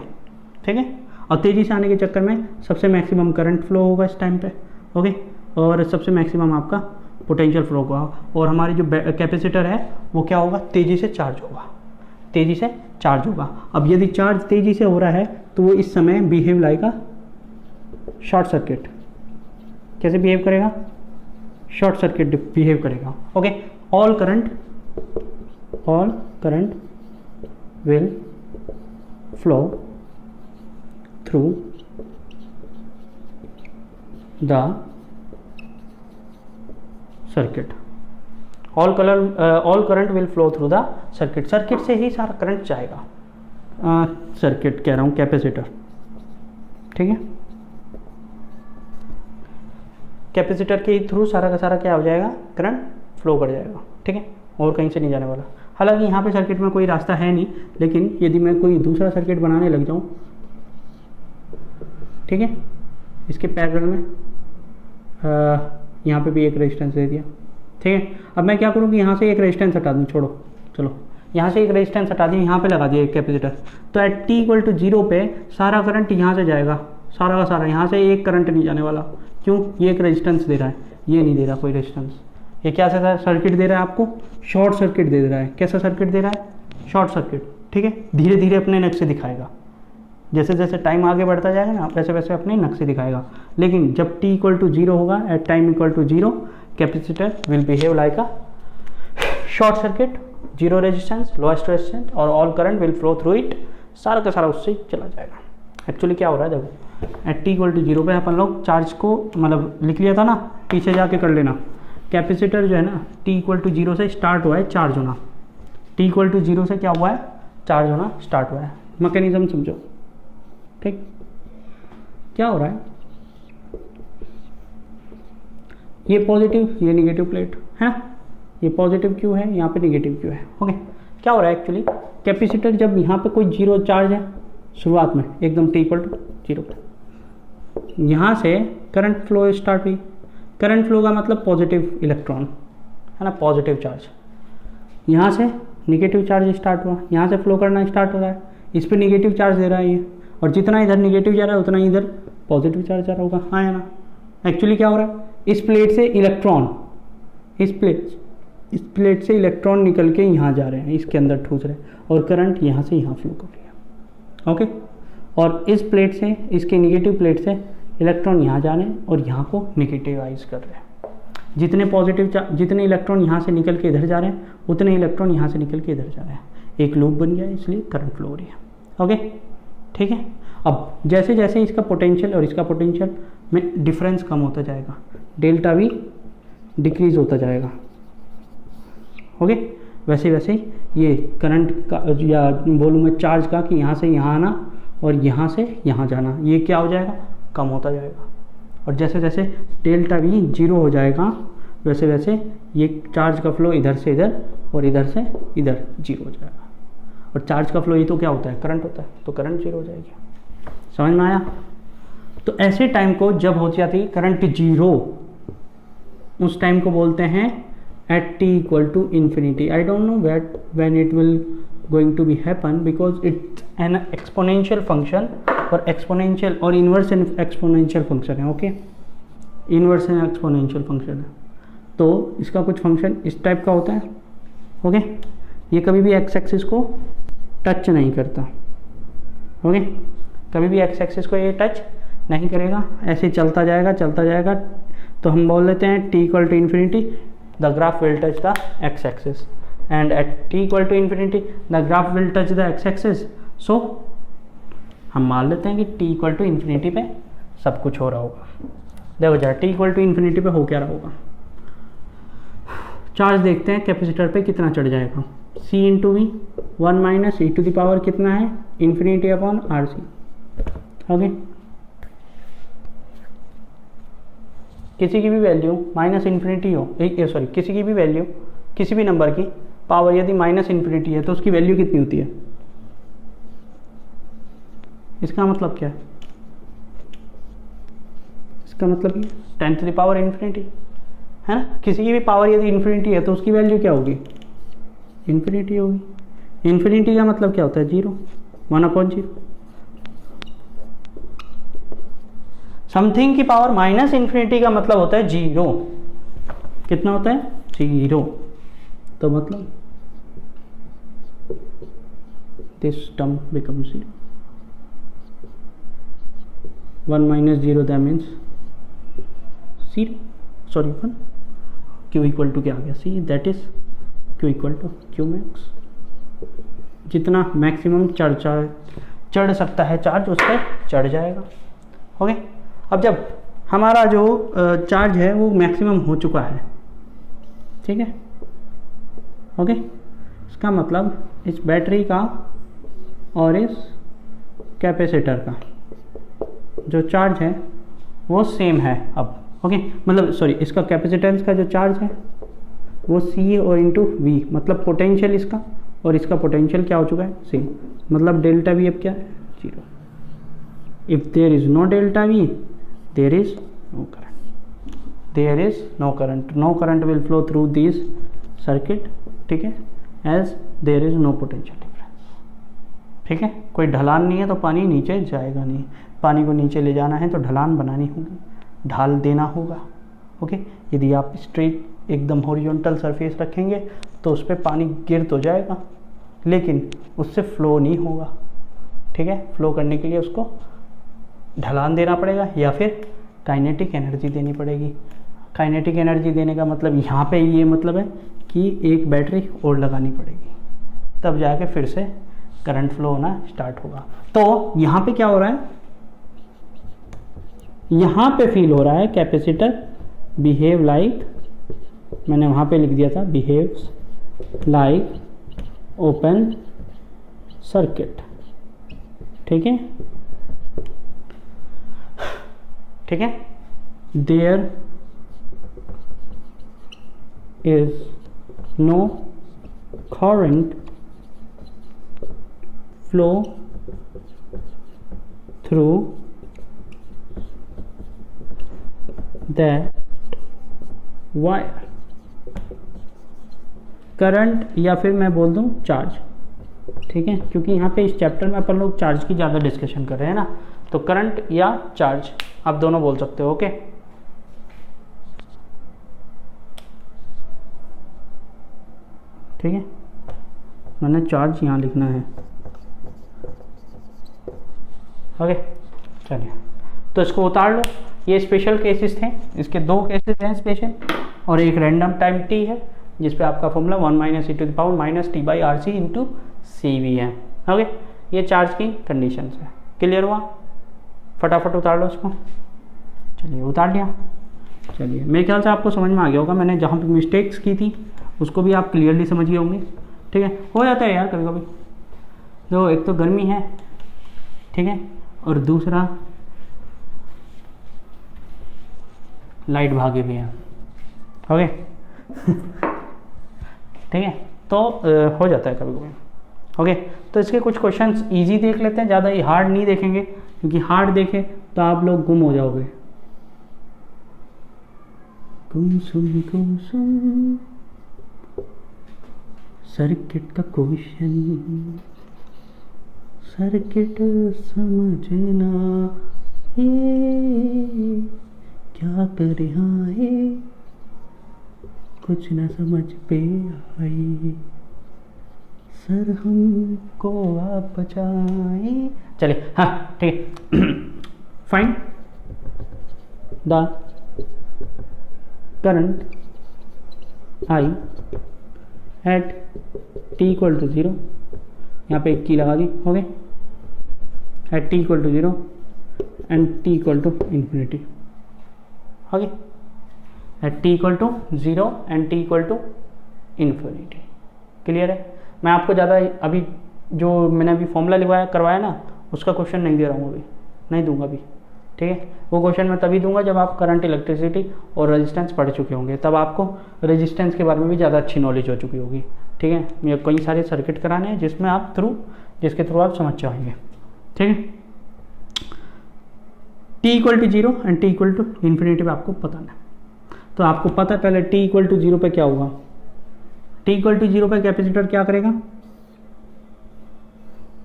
ठीक है। और तेजी से आने के चक्कर में सबसे मैक्सिमम करंट फ्लो होगा इस टाइम पे, ओके, और सबसे मैक्सिमम आपका पोटेंशियल फ्लो होगा, और हमारी जो कैपेसिटर है वो क्या होगा, तेज़ी से चार्ज होगा, तेज़ी से चार्ज होगा। अब यदि चार्ज तेज़ी से हो रहा है तो वो इस समय behave like a short circuit, कैसे बिहेव करेगा, शॉर्ट सर्किट बिहेव करेगा। Okay, all current will flow through the circuit, all current will flow through the circuit, circuit से ही सारा करंट जाएगा, सर्किट कह रहा हूँ कैपेसिटर, ठीक है, कैपेसिटर के थ्रू सारा का सारा क्या हो जाएगा, करंट फ्लो कर जाएगा, ठीक है, और कहीं से नहीं जाने वाला। हालांकि यहाँ पे सर्किट में कोई रास्ता है नहीं, लेकिन यदि मैं कोई दूसरा सर्किट बनाने लग जाऊँ, ठीक है, इसके पैरेलल में यहाँ पे भी एक रेजिस्टेंस दे दिया, ठीक है। अब मैं क्या करूँ कि यहाँ से एक रेजिस्टेंस हटा दूँ, छोड़ो, चलो यहाँ से एक रेजिस्टेंस हटा दिया, यहाँ पे लगा दिया एक कैपेसिटर, तो एट t = 0 पे सारा करंट यहाँ से जाएगा, सारा का सारा, यहाँ से एक करंट नहीं जाने वाला। क्यों? ये एक रेजिस्टेंस दे रहा है, ये नहीं दे रहा कोई रेजिस्टेंस। ये क्या सा सर्किट दे रहा है आपको? शॉर्ट सर्किट दे रहा है। कैसा सर्किट दे रहा है? शॉर्ट सर्किट, ठीक है। धीरे धीरे अपने नक्शे दिखाएगा, जैसे जैसे टाइम आगे बढ़ता जाएगा ना, वैसे वैसे अपने नक्शे दिखाएगा। लेकिन जब t = 0 होगा, at time = 0, capacitor will behave like a short circuit, zero resistance, lowest resistance, और all current will flow through it, सारा का सारा उससे चला जाएगा। एक्चुअली क्या हो रहा है, देखो एट t = 0 पे अपन लोग चार्ज को मतलब लिख लिया था ना, पीछे जाके कर लेना। कैपेसिटर जो है ना, t = 0 से स्टार्ट हुआ है चार्ज होना, t = 0 से क्या हुआ है, चार्ज होना स्टार्ट हुआ है। मैकेनिज्म समझो, ठीक। क्या हो रहा है, ये पॉजिटिव, ये नेगेटिव प्लेट है ना, ये पॉजिटिव क्यों है, यहाँ पे नेगेटिव क्यों है। ओके, क्या हो रहा है एक्चुअली, कैपेसिटर जब यहाँ पे कोई जीरो चार्ज है शुरुआत में एकदम t = 0 पे, यहाँ से करंट फ्लो स्टार्ट हुई। करंट फ्लो का मतलब पॉजिटिव इलेक्ट्रॉन है ना, पॉजिटिव चार्ज। यहाँ से नेगेटिव चार्ज स्टार्ट हुआ, यहाँ से फ्लो करना स्टार्ट हो रहा है, इस पर नेगेटिव चार्ज दे रहा है ये, और जितना इधर नेगेटिव जा रहा है उतना इधर पॉजिटिव चार्ज जा रहा होगा, हाँ या ना। एक्चुअली क्या हो रहा है, इस प्लेट से इलेक्ट्रॉन, इस प्लेट से इलेक्ट्रॉन निकल के यहाँ जा रहे हैं, इसके अंदर ठूस रहे हैं, और करंट यहाँ से यहाँ फ्लो कर रही है। ओके, और इस प्लेट से, इसके नेगेटिव प्लेट से इलेक्ट्रॉन यहाँ जा रहे हैं और यहाँ को नेगेटिवाइज कर रहे हैं। जितने इलेक्ट्रॉन यहाँ से निकल के इधर जा रहे हैं, उतने इलेक्ट्रॉन यहाँ से निकल के इधर जा रहे हैं। एक लूप बन गया, इसलिए करंट फ्लो हो रही है। ओके, ठीक है। अब जैसे जैसे इसका पोटेंशियल और इसका पोटेंशियल में डिफरेंस कम होता जाएगा, डेल्टा भी डिक्रीज होता जाएगा। ओके, वैसे वैसे ये करंट का या बोलूँ मैं चार्ज का कि यहाँ से यहाँ आना और यहाँ से यहाँ जाना, ये क्या हो जाएगा, कम होता जाएगा। और जैसे जैसे डेल्टा भी 0 हो जाएगा, वैसे वैसे ये चार्ज का फ्लो इधर से इधर और इधर से इधर 0 हो जाएगा। और चार्ज का फ्लो ये तो क्या होता है, करंट होता है, तो करंट 0 हो जाएगी। समझ में आया? तो ऐसे टाइम को जब हो जाती करंट 0, उस टाइम को बोलते हैं at t = infinity. I don't know when it will going to be happen, because it's an exponential function, और exponential और inverse exponential function है। ओके, inverse exponential function है, तो इसका कुछ फंक्शन इस टाइप का होता है। ओके, ये कभी भी x एक्सिस को टच नहीं करता। ओके, कभी भी x एक्सिस को ये टच नहीं करेगा, ऐसे चलता जाएगा। तो हम बोल लेते हैं t = infinity, the graph will touch the x-axis, and at t = infinity the graph will touch the x-axis. So हम मान लेते हैं कि t = infinity पे सब कुछ हो रहा होगा। देखो जरा t = infinity पे हो क्या रहा होगा, चार्ज देखते हैं कैपेसिटर पे कितना चढ़ जाएगा, c × v 1 - e to the power कितना है, ∞/RC। ओके, किसी की भी वैल्यू -∞ हो, सॉरी किसी की भी वैल्यू, किसी भी नंबर की पावर यदि -∞ है तो उसकी वैल्यू कितनी होती है? इसका मतलब क्या है? इसका मतलब 10⁻∞ है ना। किसी की भी पावर यदि इन्फिनिटी है तो उसकी वैल्यू क्या होगी, इन्फिनिटी होगी। इन्फिनिटी का मतलब क्या होता है, 0, 1/0। समथिंग की पावर -∞ का मतलब होता है 0। कितना होता है, 0। तो मतलब this term becomes 0। 1 - 0 that means C, sorry अपन क्यू इक्वल टू क्या आ गया C, that is Q equal to Q max. जितना मैक्सिमम चढ़ सकता है चार्ज उस पर चढ़ जाएगा। ओके, अब जब हमारा जो चार्ज है वो मैक्सिमम हो चुका है, ठीक है, ओके, इसका मतलब इस बैटरी का और इस कैपेसिटर का जो चार्ज है वो सेम है अब। ओके, मतलब सॉरी, इसका कैपेसिटेंस का जो चार्ज है वो सी और इंटू वी, मतलब पोटेंशियल इसका और इसका पोटेंशियल क्या हो चुका है सेम, मतलब डेल्टा वी अब क्या है 0। If there is no delta V there is no current, there is no current, no current will flow through this circuit, ठीक है, as there is no potential difference, ठीक है। कोई ढलान नहीं है तो पानी नीचे जाएगा नहीं, पानी को नीचे ले जाना है तो ढलान बनानी होगी, ढाल देना होगा। ओके, यदि आप स्ट्रेट एकदम हॉरिजॉन्टल सरफेस रखेंगे तो उस पर पानी गिर तो जाएगा लेकिन उससे फ्लो नहीं होगा, ठीक है। फ्लो करने के लिए उसको ढलान देना पड़ेगा या फिर काइनेटिक एनर्जी देनी पड़ेगी। काइनेटिक एनर्जी देने का मतलब यहाँ पे ये मतलब है कि एक बैटरी और लगानी पड़ेगी, तब जाके फिर से करंट फ्लो होना स्टार्ट होगा। तो यहाँ पे क्या हो रहा है, यहाँ पे फील हो रहा है कैपेसिटर बिहेव लाइक, मैंने वहाँ पे लिख दिया था बिहेव्स लाइक ओपन सर्किट, ठीक है, ठीक है। There is no current flow through that wire, current या फिर मैं बोल दूं चार्ज, ठीक है, क्योंकि यहाँ पे इस चैप्टर में अपन लोग चार्ज की ज़्यादा डिस्कशन कर रहे हैं ना, तो करंट या चार्ज आप दोनों बोल सकते हो। ओके, ठीक है, मैंने चार्ज यहाँ लिखना है। ओके, चलिए, तो इसको उतार लो। ये स्पेशल केसेस थे, इसके दो केसेस हैं स्पेशल, और एक रैंडम टाइम टी है जिस पे आपका formula 1 - e⁻ -t/RC into CV है। ओके, ये चार्ज की कंडीशन है। क्लियर हुआ? फटाफट उतार लो इसको। चलिए, उतार लिया। चलिए, मेरे ख्याल से आपको समझ में आ गया होगा, मैंने जहाँ पे मिस्टेक्स की थी उसको भी आप क्लियरली समझ गए होंगे, ठीक है। हो जाता है यार कभी कभी, तो एक तो गर्मी है, ठीक है, और दूसरा लाइट भागे भी है। ओके ठीक है, तो हो जाता है कभी कभी। ओके, तो इसके कुछ क्वेश्चंस इजी देख लेते हैं, ज़्यादा हार्ड नहीं देखेंगे क्योंकि हार्ड देखें तो आप लोग गुम हो जाओगे। गुमसुम गुमसुम सर्किट का क्वेश्चन, सर्किट समझना ये क्या कर रहा है, कुछ न समझ पे आई, सर हमको आप बचाए। चलिए, हाँ ठीक है। Find the current I at t = 0, यहाँ पे एक की लगा दी, हो गए, एट t = 0 एंड t = ∞, हो गए, at t = 0 and t = ∞। Clear है? मैं आपको ज़्यादा अभी जो मैंने अभी फॉर्मूला लिखवाया करवाया ना, उसका क्वेश्चन नहीं दे रहा हूँ, अभी नहीं दूंगा अभी, ठीक है। वो क्वेश्चन मैं तभी दूंगा जब आप करंट, इलेक्ट्रिसिटी और रेजिस्टेंस पढ़ चुके होंगे, तब आपको रेजिस्टेंस के बारे में भी ज़्यादा अच्छी नॉलेज हो चुकी होगी, ठीक है। मुझे कई सारे सर्किट कराने हैं जिसके थ्रू आप समझ जाएंगे, ठीक है। t = 0 एंड t = ∞ पे आपको पता है, तो आपको पता है पहले t = 0 पे क्या होगा। t = 0 पे कैपेसिटर क्या करेगा,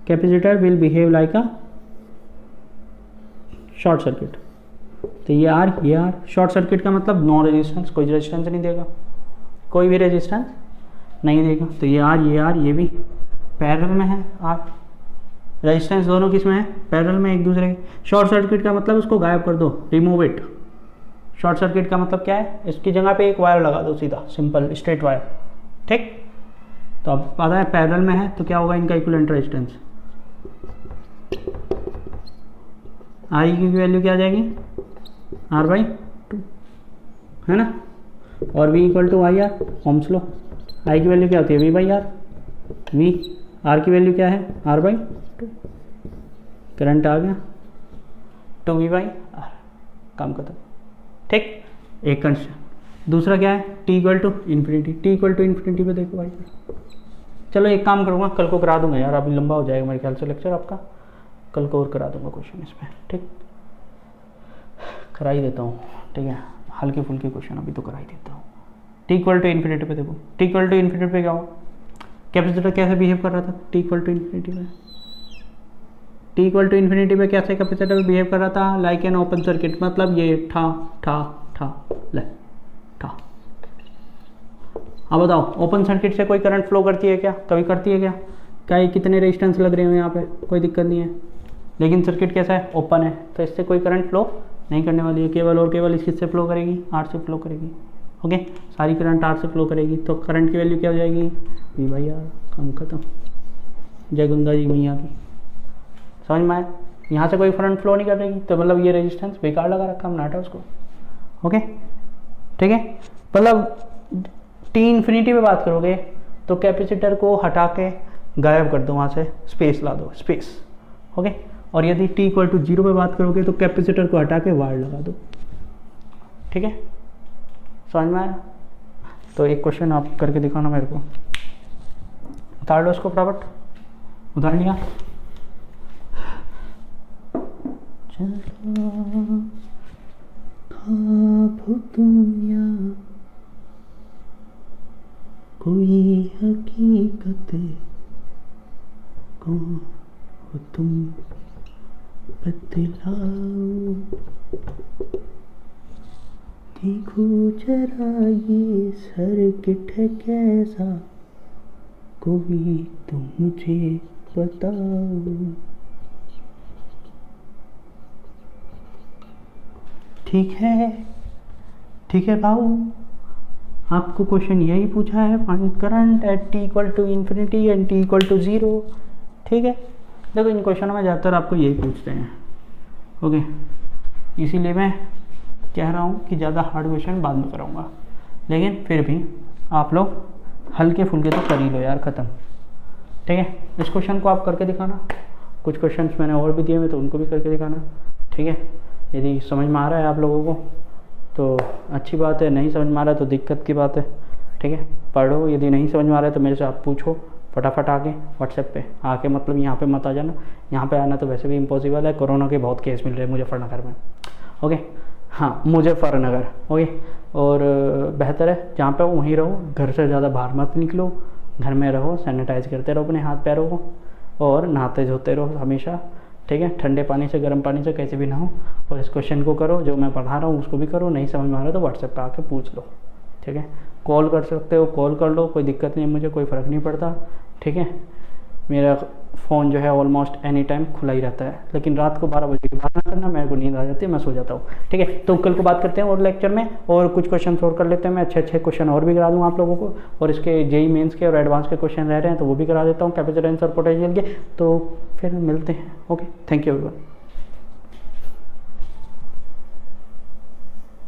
capacitor will behave like a short circuit. तो ये आर शॉर्ट सर्किट का मतलब नो रेजिस्टेंस, कोई रेजिस्टेंस नहीं देगा, कोई भी रेजिस्टेंस नहीं देगा। तो ये आर ये भी पैरेलल में है, आर रेजिस्टेंस दोनों किस में है, पैरेलल में एक दूसरे के। शॉर्ट सर्किट का मतलब उसको गायब कर दो, रिमूव इट। शॉर्ट सर्किट का मतलब क्या है, इसकी जगह पे एक वायर लगा दो सीधा, सिंपल स्ट्रेट वायर, ठीक। तो अब पता है पैरेलल में है तो क्या होगा इनका इक्विवेलेंट रेजिस्टेंस, आई की वैल्यू क्या आ जाएगी R/2, है ना, और V equal to I R, ohms लो, आई की वैल्यू क्या होती है V/R, V, R की वैल्यू क्या है R/2, करंट आ गया 2V/R, काम खत्म, ठीक। एक कंडीशन। दूसरा क्या है T equal to infinity, T equal to infinity पे देखो भाई, चलो एक काम करूँगा, कल को करा दूंगा यार, अभी लंबा हो जाएगा मेरे ख्याल से लेक्चर आपका, कल को और करा दूंगा क्वेश्चन इसमें, ठीक, करा ही देता हूँ, ठीक है, हल्के फुल्के क्वेश्चन अभी तो करा ही देता हूँ। T इक्वल टू इन्फिनिटी पे देखो, T इक्वल टू इन्फिनिटी पे क्या हो, कैपेसिटर कैसे बिहेव कर रहा था T इक्वल टू इन्फिनिटी पे, T इक्वल टू इन्फिनिटी पे कैसे कैपेसिटर बिहेव कर रहा था, लाइक एन ओपन सर्किट, मतलब ये ठा ठा ठा ले ठा। अब बताओ ओपन सर्किट से कोई करंट फ्लो करती है क्या, कभी करती है क्या, क्या कितने रेजिस्टेंस लग रहे हो यहाँ पे, कोई दिक्कत नहीं है, लेकिन सर्किट कैसा है ओपन है, तो इससे कोई करंट फ्लो नहीं करने वाली है, केवल और केवल इससे फ्लो करेगी, R से फ्लो करेगी, ओके, सारी करंट R से फ्लो करेगी, तो करंट की वैल्यू क्या हो जाएगी V/R, काम खत्म, जय गंगा जी मैया की, समझ में आया। यहाँ से कोई करंट फ्लो नहीं करेगी तो मतलब ये रेजिस्टेंस बेकार लगा रखा हमने, हटा उसको, ओके, ठीक है। मतलब T इन्फिनिटी पे बात करोगे तो कैपेसिटर को हटा के गायब कर दो, वहाँ से स्पेस ला दो, स्पेस, ओके। और यदि T इक्वल टू 0 पे बात करोगे तो कैपेसिटर को हटा के वायर लगा दो, ठीक है, समझ में आया। तो एक क्वेश्चन आप करके दिखाना मेरे को, उतार लो उसको फटाफट, उतार लिया, कोई हकीकत कौन हो तुम बतलाओ, देखो जरा ये सर्किट है कैसा, कोई तुम मुझे बताओ, ठीक है, ठीक है भाऊ, आपको क्वेश्चन यही पूछा है, find current at T equal to infinity and T equal to 0, ठीक है। देखो इन क्वेश्चनों में ज़्यादातर आपको यही पूछते हैं, ओके, इसीलिए मैं कह रहा हूँ कि ज़्यादा हार्ड क्वेश्चन बाद में कराऊंगा, लेकिन फिर भी आप लोग हल्के फुल्के तो कर ही लो यार, ख़त्म, ठीक है। इस क्वेश्चन को आप करके दिखाना, कुछ क्वेश्चन मैंने और भी दिए हुए तो उनको भी करके दिखाना, ठीक है। यदि समझ में आ रहा है आप लोगों को तो अच्छी बात है, नहीं समझ में आ रहा है तो दिक्कत की बात है, ठीक है। पढ़ो, यदि नहीं समझ में आ रहा है तो मेरे से आप पूछो फटाफट आके व्हाट्सएप पे आके, मतलब यहाँ पे मत आ जाना, यहाँ पे आना तो वैसे भी इम्पॉसिबल है, कोरोना के बहुत केस मिल रहे हैं मुजफ्फरनगर में, ओके, हाँ मुजफ्फरनगर, ओके। और बेहतर है जहाँ पे वहीं रहो, घर से ज़्यादा बाहर मत निकलो, घर में रहो, सैनिटाइज करते रहो अपने हाथ पैरों को, और नहाते धोते रहो हमेशा, ठीक है, ठंडे पानी से गर्म पानी से कैसे भी ना हो, और इस क्वेश्चन को करो जो मैं पढ़ा रहा हूँ उसको भी करो, नहीं समझ में आ रहा तो व्हाट्सएप पे आके पूछ लो, ठीक है। कॉल कर सकते हो, कॉल कर लो, कोई दिक्कत नहीं है, मुझे कोई फ़र्क नहीं पड़ता, ठीक है। मेरा फ़ोन जो है ऑलमोस्ट एनी टाइम खुला ही रहता है, लेकिन रात को 12 बजे के बाद ना करना, मेरे को नींद आ जाती है, मैं सो जाता हूँ, ठीक है। तो कल को बात करते हैं और लेक्चर में, और कुछ क्वेश्चन सोल्व कर लेते हैं, मैं अच्छे क्वेश्चन और भी करा दूँगा आप लोगों को, और इसके जेई मेंस के और एडवांस के क्वेश्चन रह रहे हैं तो वो भी करा देता हूँ, कैपेसिटेंस और पोटेंशियल के। तो फिर मिलते हैं, ओके, थैंक यू एवरीवन।